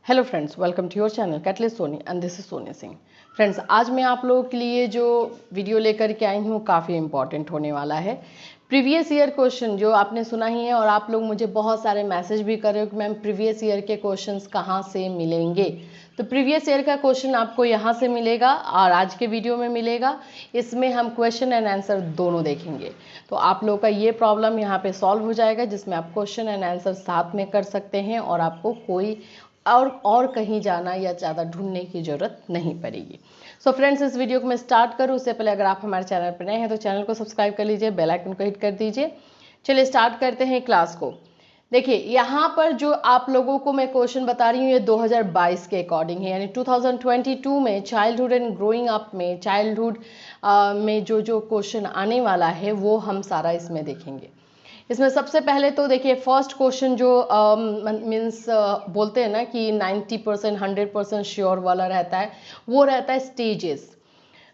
Hello friends, welcome to your channel Catalyst Soni and this is Sonia Singh. Friends, आज मैं आप लोगों के लिए जो वीडियो लेकर के आई हूँ काफ़ी इंपॉर्टेंट होने वाला है। प्रीवियस ईयर क्वेश्चन जो आपने सुना ही है और आप लोग मुझे बहुत सारे मैसेज भी कर रहे हो कि मैम प्रीवियस ईयर के क्वेश्चंस कहाँ से मिलेंगे। तो प्रीवियस ईयर का क्वेश्चन आपको यहाँ से मिलेगा और आज के वीडियो में मिलेगा। इसमें हम क्वेश्चन एंड आंसर दोनों देखेंगे, तो आप लोग का ये प्रॉब्लम यहाँ पे सॉल्व हो जाएगा, जिसमें आप क्वेश्चन एंड आंसर साथ में कर सकते हैं और आपको कोई और कहीं जाना या ज़्यादा ढूंढने की ज़रूरत नहीं पड़ेगी। सो फ्रेंड्स, इस वीडियो को मैं स्टार्ट करूँ उससे पहले अगर आप हमारे चैनल पर नए हैं तो चैनल को सब्सक्राइब कर लीजिए, बेल आइकन को हिट कर दीजिए। चलिए स्टार्ट करते हैं क्लास को। देखिए, यहाँ पर जो आप लोगों को मैं क्वेश्चन बता रही हूँ ये 2022 के अकॉर्डिंग है, यानी 2022 में चाइल्डहुड एंड ग्रोइंग अप में चाइल्डहुड में जो क्वेश्चन आने वाला है वो हम सारा इसमें देखेंगे। इसमें सबसे पहले तो देखिए, फर्स्ट क्वेश्चन जो मीन्स बोलते हैं ना कि 90% 100% श्योर वाला रहता है, वो रहता है स्टेजेस।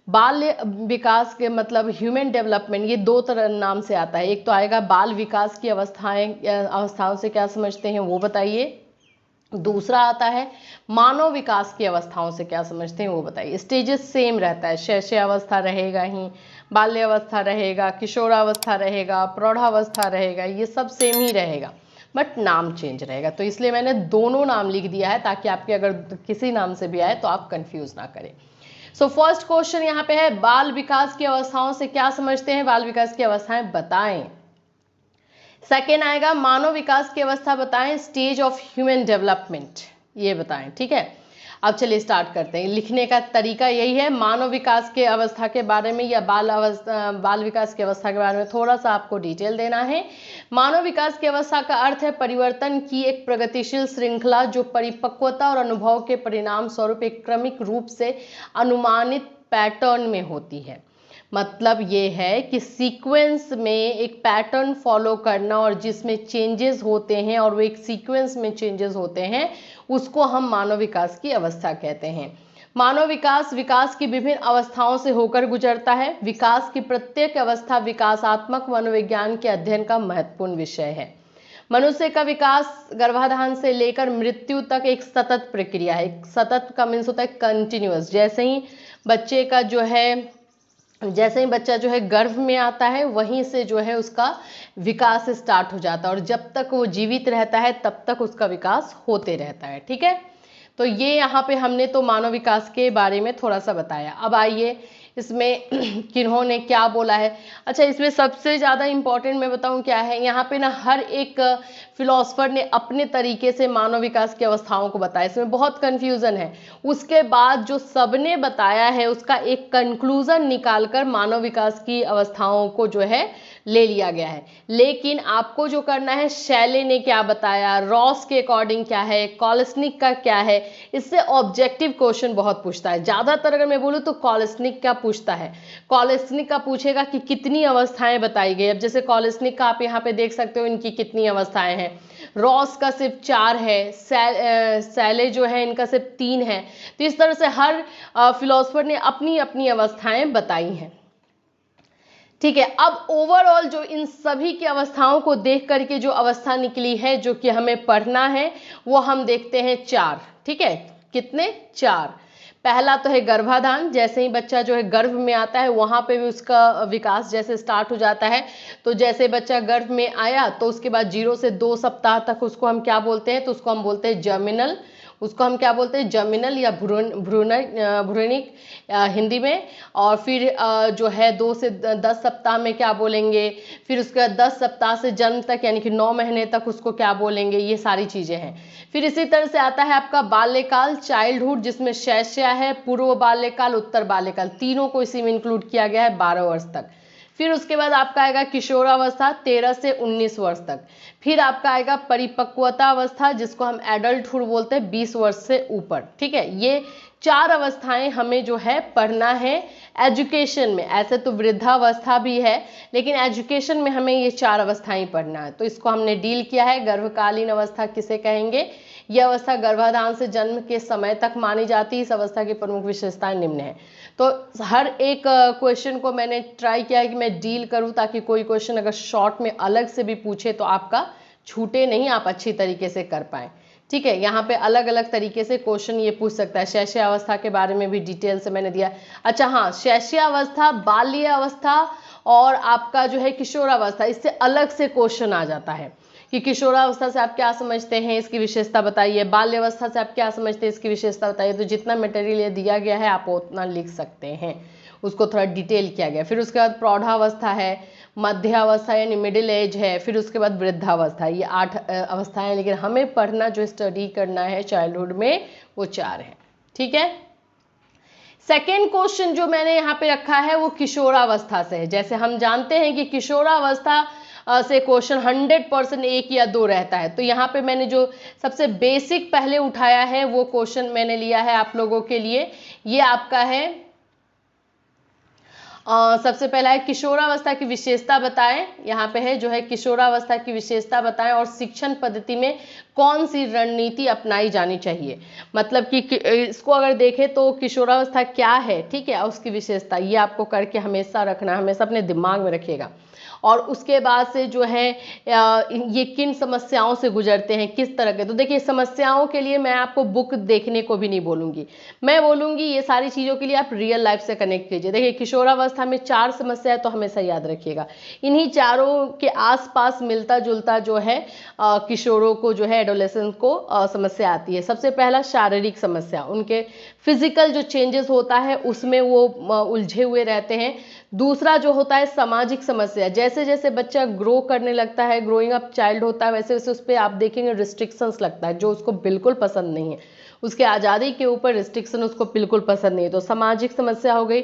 बाल विकास के मतलब ह्यूमन डेवलपमेंट, ये दो तरह नाम से आता है। एक तो आएगा बाल विकास की अवस्थाओं से क्या समझते हैं वो बताइए। दूसरा आता है मानव विकास की अवस्थाओं से क्या समझते हैं वो बताइए। स्टेजेस सेम रहता है, शैशवावस्था रहेगा ही, बाल्यावस्था रहेगा, किशोरावस्था रहेगा, प्रौढ़ावस्था रहेगा, ये सब सेम ही रहेगा, बट नाम चेंज रहेगा। तो इसलिए मैंने दोनों नाम लिख दिया है ताकि आपके अगर किसी नाम से भी आए तो आप कंफ्यूज ना करें। सो फर्स्ट क्वेश्चन यहाँ पे है, बाल विकास की अवस्थाओं से क्या समझते हैं, बाल विकास की अवस्थाएं बताएं। सेकेंड आएगा मानव विकास की अवस्था बताएं, स्टेज ऑफ ह्यूमन डेवलपमेंट ये बताएं। ठीक है, अब चलिए स्टार्ट करते हैं। लिखने का तरीका यही है, मानव विकास के अवस्था के बारे में या बाल विकास की अवस्था के बारे में थोड़ा सा आपको डिटेल देना है। मानव विकास की अवस्था का अर्थ है परिवर्तन की एक प्रगतिशील श्रृंखला जो परिपक्वता और अनुभव के परिणाम स्वरूप एक क्रमिक रूप से अनुमानित पैटर्न में होती है। मतलब ये है कि सीक्वेंस में एक पैटर्न फॉलो करना और जिसमें चेंजेस होते हैं और वो एक सीक्वेंस में चेंजेस होते हैं, उसको हम मानव विकास की अवस्था कहते हैं। मानव विकास की विभिन्न अवस्थाओं से होकर गुजरता है। विकास की प्रत्येक अवस्था विकासात्मक मनोविज्ञान के अध्ययन का महत्वपूर्ण विषय है। मनुष्य का विकास गर्भाधान से लेकर मृत्यु तक एक सतत प्रक्रिया है। एक सतत का मीन्स होता है कंटिन्यूअस। जैसे ही बच्चा जो है गर्भ में आता है वहीं से जो है उसका विकास स्टार्ट हो जाता है और जब तक वो जीवित रहता है तब तक उसका विकास होते रहता है। ठीक है, तो ये यहाँ पे हमने तो मानव विकास के बारे में थोड़ा सा बताया। अब आइए इसमें किन्होंने क्या बोला है। अच्छा, इसमें सबसे ज़्यादा इम्पॉर्टेंट मैं बताऊँ क्या है, यहाँ पे ना हर एक फिलोसफर ने अपने तरीके से मानव विकास की अवस्थाओं को बताया। इसमें बहुत कन्फ्यूज़न है। उसके बाद जो सबने बताया है उसका एक कंक्लूजन निकालकर मानव विकास की अवस्थाओं को जो है ले लिया गया है। लेकिन आपको जो करना है, शैले ने क्या बताया, रॉस के अकॉर्डिंग क्या है, कॉलस्निक का क्या है, इससे ऑब्जेक्टिव क्वेश्चन बहुत पूछता है। ज़्यादातर अगर मैं बोलूँ तो कॉलस्निक का पूछता है। कॉलस्निक का पूछेगा कि कितनी अवस्थाएं बताई गई। अब जैसे कॉलस्निक का आप यहाँ पे देख सकते हो इनकी कितनी अवस्थाएं हैं। रॉस का सिर्फ 4 है, सैले जो है इनका सिर्फ 3 है। तो इस तरह से हर फिलोसफर ने अपनी अपनी अवस्थाएं बताई हैं। ठीक है, अब ओवरऑल जो इन सभी की अवस्थाओं को देख करके जो अवस्था निकली है जो कि हमें पढ़ना है वो हम देखते हैं 4। ठीक है, कितने? 4। पहला तो है गर्भाधान। जैसे ही बच्चा जो है गर्भ में आता है वहां पे भी उसका विकास जैसे स्टार्ट हो जाता है। तो जैसे बच्चा गर्भ में आया तो उसके बाद 0 से 2 सप्ताह तक उसको हम क्या बोलते हैं, तो उसको हम बोलते हैं जर्मिनल। उसको हम क्या बोलते हैं, जर्मिनल या भ्रूणिक हिंदी में। और फिर जो है 2 से 10 सप्ताह में क्या बोलेंगे, फिर उसके बाद 10 सप्ताह से जन्म तक यानी कि 9 महीने तक उसको क्या बोलेंगे, ये सारी चीज़ें हैं। फिर इसी तरह से आता है आपका बाल्यकाल, चाइल्डहुड, जिसमें शैशव है, पूर्व बाल्यकाल, उत्तर बाल्यकाल, तीनों को इसी में इंक्लूड किया गया है 12 वर्ष तक। फिर उसके बाद आपका आएगा किशोरावस्था 13 से 19 वर्ष तक। फिर आपका आएगा परिपक्वता अवस्था जिसको हम एडल्टहुड बोलते हैं 20 वर्ष से ऊपर। ठीक है, ये 4 अवस्थाएं हमें जो है पढ़ना है एजुकेशन में। ऐसे तो वृद्धावस्था भी है लेकिन एजुकेशन में हमें ये 4 अवस्थाएं पढ़ना है। तो इसको हमने डील किया है। गर्भकालीन अवस्था किसे कहेंगे, यह अवस्था गर्भाधान से जन्म के समय तक मानी जाती है। इस अवस्था की प्रमुख विशेषताएं निम्न है। तो हर एक क्वेश्चन को मैंने ट्राई किया है कि मैं डील करूं ताकि कोई क्वेश्चन अगर शॉर्ट में अलग से भी पूछे तो आपका छूटे नहीं, आप अच्छी तरीके से कर पाए। ठीक है, यहाँ पे अलग अलग तरीके से क्वेश्चन ये पूछ सकता है। शैशवावस्था के बारे में भी डिटेल से मैंने दिया। अच्छा हाँ, शैशवावस्था, बाल्य अवस्था और आपका जो है किशोरावस्था, इससे अलग से क्वेश्चन आ जाता है कि किशोरावस्था से आप क्या समझते हैं, इसकी विशेषता बताइए। बाल्यावस्था से आप क्या समझते हैं, इसकी विशेषता बताइए। तो जितना मटेरियल दिया गया है आप उतना लिख सकते हैं, उसको थोड़ा डिटेल किया गया। फिर उसके बाद प्रौढ़ावस्था है, मध्यावस्था यानी मिडिल एज है, फिर उसके बाद वृद्धावस्था। ये 8 अवस्थाएं हैं, लेकिन हमें पढ़ना जो स्टडी करना है चाइल्डहुड में वो 4 है। ठीक है। सेकेंड क्वेश्चन जो मैंने यहाँ पे रखा है वो किशोरावस्था से है। जैसे हम जानते हैं कि किशोरावस्था से क्वेश्चन 100% 1 या 2 रहता है, तो यहाँ पे मैंने जो सबसे बेसिक पहले उठाया है वो क्वेश्चन मैंने लिया है आप लोगों के लिए। ये आपका है सबसे पहला है किशोरावस्था की विशेषता बताएं। यहाँ पे है जो है किशोरावस्था की विशेषता बताएं और शिक्षण पद्धति में कौन सी रणनीति अपनाई जानी चाहिए। मतलब कि इसको अगर देखें तो किशोरावस्था क्या है, ठीक है, उसकी विशेषता, ये आपको करके हमेशा रखना, हमेशा अपने दिमाग में रखिएगा। और उसके बाद से जो है ये किन समस्याओं से गुजरते हैं, किस तरह के। तो देखिए समस्याओं के लिए मैं आपको बुक देखने को भी नहीं बोलूँगी, मैं बोलूँगी ये सारी चीज़ों के लिए आप रियल लाइफ से कनेक्ट कीजिए। देखिए किशोरावस्था में 4 समस्या है, तो हमेशा याद रखिएगा इन्हीं चारों के आसपास मिलता जुलता जो है किशोरों को जो है एडोलेसेंस को समस्या आती है। सबसे पहला शारीरिक समस्या, उनके फिजिकल जो चेंजेस होता है उसमें वो उलझे हुए रहते हैं। दूसरा जो होता है सामाजिक समस्या, जैसे जैसे बच्चा ग्रो करने लगता है, ग्रोइंग अप चाइल्ड होता है, वैसे वैसे उस पर आप देखेंगे रिस्ट्रिक्शंस लगता है, जो उसको बिल्कुल पसंद नहीं है, उसके आज़ादी के ऊपर रिस्ट्रिक्शन उसको बिल्कुल पसंद नहीं है, तो सामाजिक समस्या हो गई।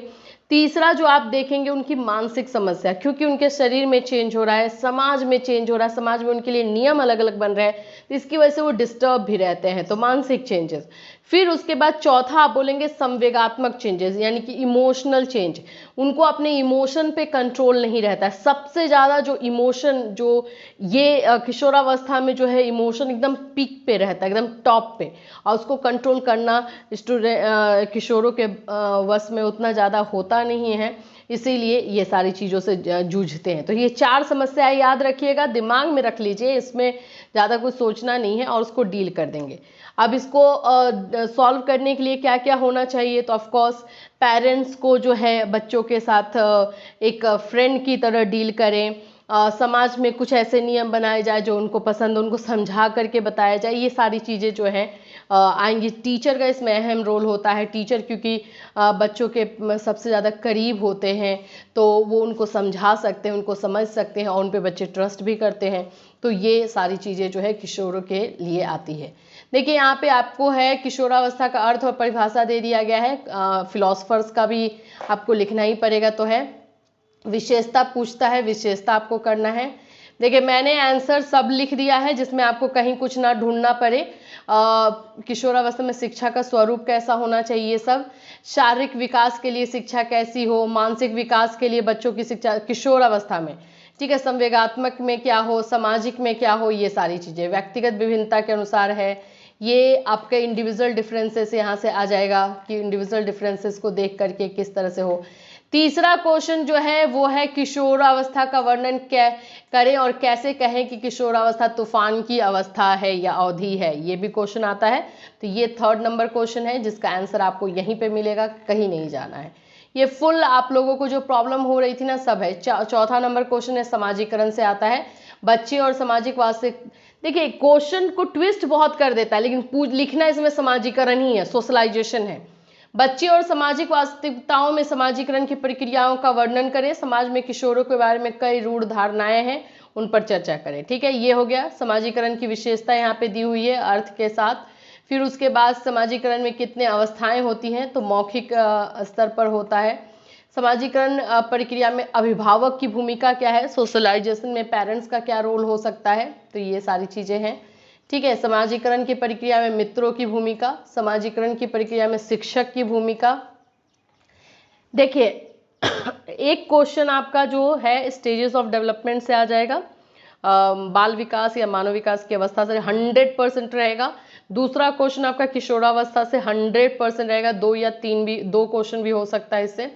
तीसरा जो आप देखेंगे उनकी मानसिक समस्या, क्योंकि उनके शरीर में चेंज हो रहा है, समाज में चेंज हो रहा है, समाज में उनके लिए नियम अलग अलग बन रहे हैं, तो इसकी वजह से वो डिस्टर्ब भी रहते हैं, तो मानसिक चेंजेस। फिर उसके बाद चौथा आप बोलेंगे संवेगात्मक चेंजेस, यानी कि इमोशनल चेंज, उनको अपने इमोशन पे कंट्रोल नहीं रहता है। सबसे ज़्यादा जो इमोशन जो ये किशोरावस्था में जो है इमोशन एकदम पीक पे रहता है, एकदम टॉप पे, और उसको कंट्रोल करना किशोरों के वश में उतना ज़्यादा होता नहीं है, इसीलिए ये सारी चीज़ों से जूझते हैं। तो ये 4 समस्याएं याद रखिएगा, दिमाग में रख लीजिए, इसमें ज़्यादा कुछ सोचना नहीं है और उसको डील कर देंगे। अब इसको सॉल्व करने के लिए क्या क्या होना चाहिए, तो ऑफकोर्स पेरेंट्स को जो है बच्चों के साथ एक फ्रेंड की तरह डील करें। समाज में कुछ ऐसे नियम बनाए जाए जो उनको पसंद हो, उनको समझा करके बताया जाए, ये सारी चीज़ें जो हैं आएंगी। टीचर का इसमें अहम रोल होता है, टीचर क्योंकि बच्चों के सबसे ज़्यादा करीब होते हैं, तो वो उनको समझा सकते हैं, उनको समझ सकते हैं और उन पे बच्चे ट्रस्ट भी करते हैं। तो ये सारी चीज़ें जो है किशोरों के लिए आती है। देखिए यहाँ पे आपको है किशोरावस्था का अर्थ और परिभाषा दे दिया गया है, फिलोसफर्स का भी आपको लिखना ही पड़ेगा। तो है विशेषता पूछता है, विशेषता आपको करना है। देखिए मैंने आंसर सब लिख दिया है जिसमें आपको कहीं कुछ ना ढूंढना पड़े। किशोरावस्था में शिक्षा का स्वरूप कैसा होना चाहिए, सब शारीरिक विकास के लिए शिक्षा कैसी हो, मानसिक विकास के लिए बच्चों की शिक्षा किशोरावस्था में, ठीक है, संवेगात्मक में क्या हो, सामाजिक में क्या हो, ये सारी चीज़ें व्यक्तिगत विभिन्नता के अनुसार है। ये आपके इंडिविजुअल डिफरेंसेस यहाँ से आ जाएगा कि इंडिविजुअल डिफरेंसेस को देख करके किस तरह से हो। तीसरा क्वेश्चन जो है वो है किशोरावस्था का वर्णन करें और कैसे कहें कि किशोरावस्था तूफान की अवस्था है या अवधि है, ये भी क्वेश्चन आता है। तो ये 3rd नंबर क्वेश्चन है जिसका आंसर आपको यहीं पे मिलेगा, कहीं नहीं जाना है। ये फुल आप लोगों को जो प्रॉब्लम हो रही थी ना सब है। 4था नंबर क्वेश्चन है समाजीकरण से आता है, बच्चे और सामाजिक वास्तविक। देखिए क्वेश्चन को ट्विस्ट बहुत कर देता है, लेकिन लिखना इसमें समाजीकरण ही है, सोशलाइजेशन है। बच्चे और सामाजिक वास्तविकताओं में समाजीकरण की प्रक्रियाओं का वर्णन करें, समाज में किशोरों के बारे में कई रूढ़ धारणाएं हैं उन पर चर्चा करें। ठीक है, ये हो गया समाजीकरण की विशेषता यहाँ पे दी हुई है अर्थ के साथ। फिर उसके बाद समाजीकरण में कितने अवस्थाएं होती हैं, तो मौखिक स्तर पर होता है। समाजीकरण प्रक्रिया में अभिभावक की भूमिका क्या है, सोशलाइजेशन में पेरेंट्स का क्या रोल हो सकता है, तो ये सारी चीज़ें हैं। ठीक है, समाजीकरण की प्रक्रिया में मित्रों की भूमिका, समाजीकरण की प्रक्रिया में शिक्षक की भूमिका। देखिए एक क्वेश्चन आपका जो है स्टेजेस ऑफ डेवलपमेंट से आ जाएगा, बाल विकास या मानव विकास की अवस्था से 100% रहेगा। दूसरा क्वेश्चन आपका किशोरावस्था से 100% रहेगा, 2 या 3 भी, 2 क्वेश्चन भी हो सकता है इससे।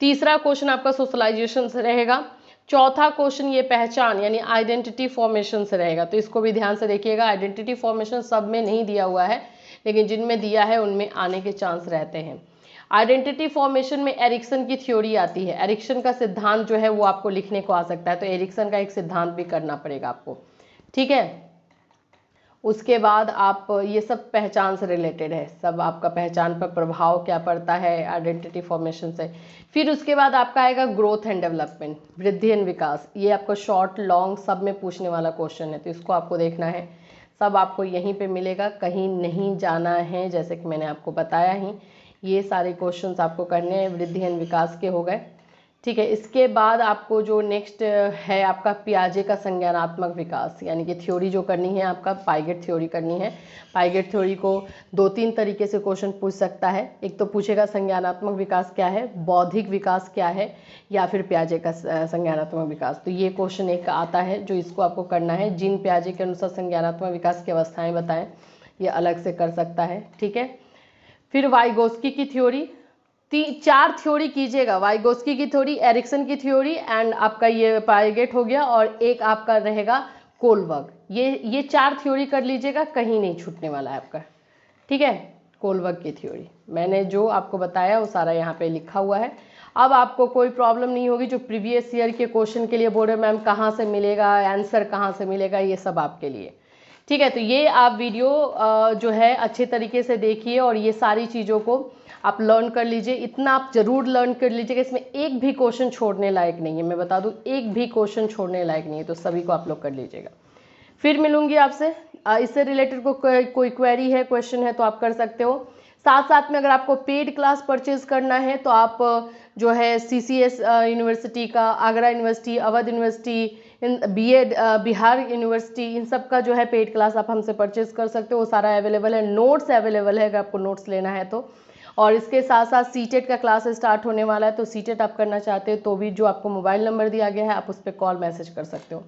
तीसरा क्वेश्चन आपका सोशलाइजेशन से रहेगा। चौथा क्वेश्चन ये पहचान यानी आइडेंटिटी फॉर्मेशन से रहेगा, तो इसको भी ध्यान से देखिएगा। आइडेंटिटी फॉर्मेशन सब में नहीं दिया हुआ है, लेकिन जिनमें दिया है उनमें आने के चांस रहते हैं। आइडेंटिटी फॉर्मेशन में एरिक्सन की थ्योरी आती है। एरिक्सन का सिद्धांत जो है वो आपको लिखने को आ सकता है, तो एरिक्सन का एक सिद्धांत भी करना पड़ेगा आपको, ठीक है। उसके बाद आप ये सब पहचान से रिलेटेड है, सब आपका पहचान पर प्रभाव क्या पड़ता है आइडेंटिटी फॉर्मेशन से। फिर उसके बाद आपका आएगा ग्रोथ एंड डेवलपमेंट, वृद्धि एंड विकास। ये आपको शॉर्ट लॉन्ग सब में पूछने वाला क्वेश्चन है, तो इसको आपको देखना है। सब आपको यहीं पे मिलेगा, कहीं नहीं जाना है, जैसे कि मैंने आपको बताया ही। ये सारे क्वेश्चंस आपको करने हैं, वृद्धि एंड विकास के हो गए, ठीक है। इसके बाद आपको जो नेक्स्ट है आपका पियाजे का संज्ञानात्मक विकास, यानी कि थ्योरी जो करनी है आपका पाइगेट थ्योरी करनी है। पाइगेट थ्योरी को 2-3 तरीके से क्वेश्चन पूछ सकता है। एक तो पूछेगा संज्ञानात्मक विकास क्या है, बौद्धिक विकास क्या है, या फिर पियाजे का संज्ञानात्मक विकास। तो ये क्वेश्चन एक आता है जो इसको आपको करना है। जीन पियाजे के अनुसार संज्ञानात्मक विकास की अवस्थाएं बताएं, ये अलग से कर सकता है, ठीक है। फिर वाइगोस्की की थ्योरी, 4 थ्योरी कीजिएगा, वाइगोस्की की थ्योरी, एरिक्सन की थ्योरी एंड आपका ये पाइगेट हो गया, और एक आपका रहेगा कोलबर्ग। ये 4 थ्योरी कर लीजिएगा, कहीं नहीं छूटने वाला है आपका, ठीक है। कोलबर्ग की थ्योरी मैंने जो आपको बताया वो सारा यहाँ पे लिखा हुआ है। अब आपको कोई प्रॉब्लम नहीं होगी जो प्रीवियस ईयर के क्वेश्चन के लिए बोल रहे मैम कहाँ से मिलेगा, आंसर कहाँ से मिलेगा, ये सब आपके लिए, ठीक है। तो ये आप वीडियो जो है अच्छे तरीके से देखिए और ये सारी चीज़ों को आप लर्न कर लीजिए। इतना आप जरूर लर्न कर लीजिएगा, इसमें एक भी क्वेश्चन छोड़ने लायक नहीं है, मैं बता दूं एक भी क्वेश्चन छोड़ने लायक नहीं है, तो सभी को आप लोग कर लीजिएगा। फिर मिलूंगी आपसे, इससे रिलेटेड कोई क्वेरी है, क्वेश्चन है तो आप कर सकते हो। साथ साथ में अगर आपको पेड क्लास परचेज करना है तो आप जो है CCS यूनिवर्सिटी का, Agra university, Awadh university, BEd Bihar university, इन सब का जो है पेड क्लास आप हमसे परचेज कर सकते हो। वो सारा अवेलेबल है, नोट्स अवेलेबल है अगर आपको नोट्स लेना है तो। और इसके साथ साथ सीटेट का क्लास स्टार्ट होने वाला है, तो सीटेट आप करना चाहते हो तो भी जो आपको मोबाइल नंबर दिया गया है आप उस पर कॉल मैसेज कर सकते हो।